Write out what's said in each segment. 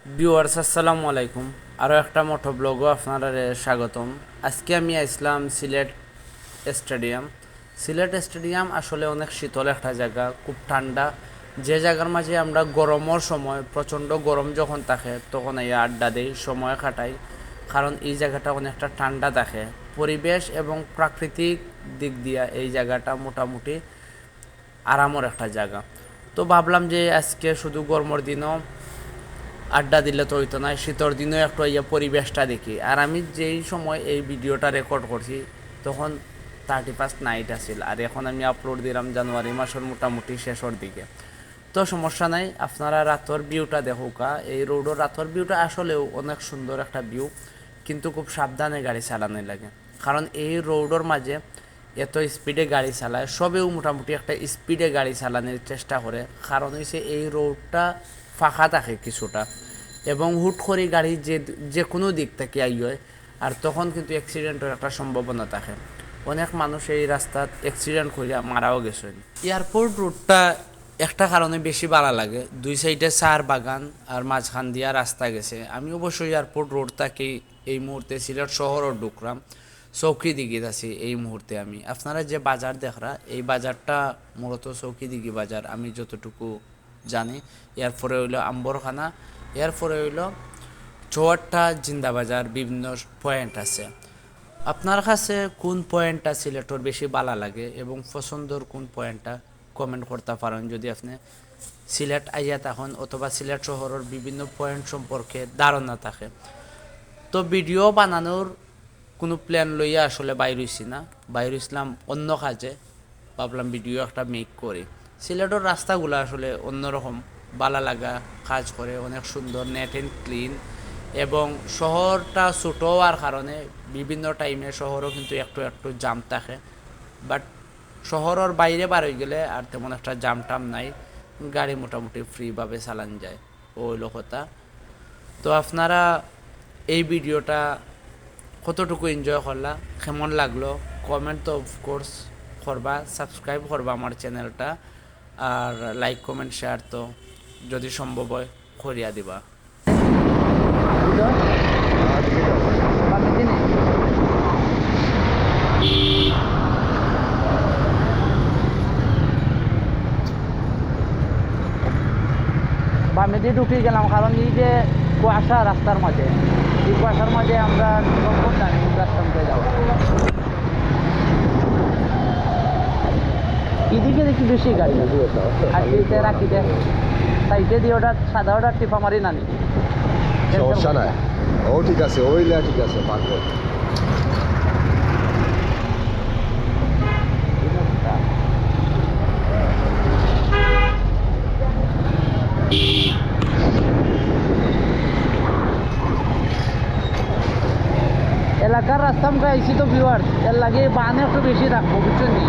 Viewers আসসালামু আলাইকুম। আরও একটা মোটো ব্লগও আপনারা স্বাগতম। আজকে আমি আসলাম স্টেডিয়াম সিলেট স্টেডিয়াম আসলে অনেক শীতল একটা জায়গা, খুব ঠান্ডা। যে জায়গার মাঝে আমরা গরমের সময় প্রচণ্ড গরম যখন থাকে তখন এই আড্ডা দিই, সময় কাটাই, কারণ এই জায়গাটা অনেকটা ঠান্ডা থাকে। পরিবেশ এবং প্রাকৃতিক দিক দিয়ে এই জায়গাটা মোটামুটি আরামের একটা জায়গা। তো ভাবলাম যে আজকে শুধু গরমের দিনও আড্ডা দিলে তো হইতো না, শীতের দিনেও একটু ইয়ে পরিবেশটা দেখি। আর আমি যেই সময় এই ভিডিওটা রেকর্ড করছি তখন 31 নাইট আছিল, আর এখন আমি আপলোড দিলাম জানুয়ারি মাসের মোটামুটি শেষের দিকে। তো সমস্যা নাই, আপনারা রাতের ভিউটা দেখুকা। এই রোডের রাতের ভিউটা আসলেও অনেক সুন্দর একটা ভিউ, কিন্তু খুব সাবধানে গাড়ি চালানো লাগে, কারণ এই রোডের মাঝে এত স্পিডে গাড়ি চালায়, সবেও মোটামুটি একটা স্পিডে গাড়ি চালানোর চেষ্টা করে। কারণ হচ্ছে এই রোডটা ফাঁকা থাকে কিছুটা, এবং হুট করে গাড়ি যে কোনো দিক থেকে আই হয়, আর তখন কিন্তু অ্যাক্সিডেন্টের একটা সম্ভাবনা থাকে। অনেক মানুষ এই রাস্তাত অ্যাক্সিডেন্ট করে মারাও গেছে। এয়ারপোর্ট রোডটা একটা কারণে বেশি ভালো লাগে, দুই সাইডে চার বাগান আর মাঝখান দিয়া রাস্তা গেছে। আমি অবশ্যই এয়ারপোর্ট রোডটাকে এই মুহূর্তে সিলেট শহরও ঢুকলাম, চৌকি দিকে আছি এই মুহূর্তে। আমি আপনারা যে বাজার দেখরা, এই বাজারটা মূলত চৌকি দিঘি বাজার আমি যতটুকু জানি। এরপরে হইলো আম্বরখানা, এরপরে হইলো চৌয়াট্টা জিন্দা বাজার, বিভিন্ন পয়েন্ট আছে। আপনার কাছে কোন পয়েন্টটা সিলেটর বেশি ভালো লাগে এবং পছন্দর কোন পয়েন্টটা কমেন্ট করতে পারেন, যদি আপনি সিলেট আইয়া থাকেন অথবা সিলেট শহরের বিভিন্ন পয়েন্ট সম্পর্কে ধারণা থাকে। তো ভিডিও বানানোর কোনো প্ল্যান লইয়া আসলে বাইর হইছি না, বাইর হইছিলাম অন্য কাজে। ভাবলাম ভিডিও একটা মেক করি। সিলেটের রাস্তাগুলো আসলে অন্যরকম ভালো লাগা কাজ করে, অনেক সুন্দর, নেট অ্যান্ড ক্লিন। এবং শহরটা ছোটো হওয়ার কারণে বিভিন্ন টাইমে শহরও কিন্তু একটু একটু জাম থাকে, বাট শহরের বাইরে বার হয়ে গেলে আর তেমন একটা জাম টাম নাই, গাড়ি মোটামুটি ফ্রিভাবে চালান যায়, ও হইল কথা। তো আপনারা এই ভিডিওটা কতটুকু এনজয় করলা, কেমন লাগলো, কমেন্ট তো অফকোর্স করবা, সাবস্ক্রাইব করবা আমার চ্যানেলটা, আর লাইক কমেন্ট শেয়ার তো যদি সম্ভব হয় করিয়া দিবা। বামে দিয়ে ঢুকে গেলাম, কারণ এই যে কুয়াশা রাস্তার মাঝে, এই কুয়াশার মাঝে আমরা সম্ভব জানি রাস্তার মধ্যে যাওয়া। এদিকে দেখি বেশি গাড়ি, আর এইতে রাখি দে সাইডে দিয়ে ওটা সাদা ওটা টিপা মারি নানি, সমস্যা নাই। ও ঠিক আছে, ওইলা ঠিক আছে, পারবো। এলাকার রাস্তা মুখে আইসি তো ভিউয়ার্স, এর লাগে বানে একটু বেশি রাখবো, বুঝছেন নি?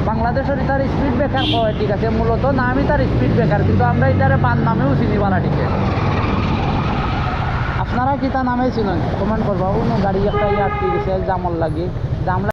বাংলাদেশের তার স্পিড ব্রেকার পাওয়া ঠিক আছে, মূলত নামই তার স্পিড ব্রেকার, কিন্তু আমরা এটারে বান নামেও চিনি বালাটিকে। আপনারা কি তা নামে চিনেন? কমেন্ট করবা। গাড়ি একটা আটকে গেছে জামল লাগে, জাম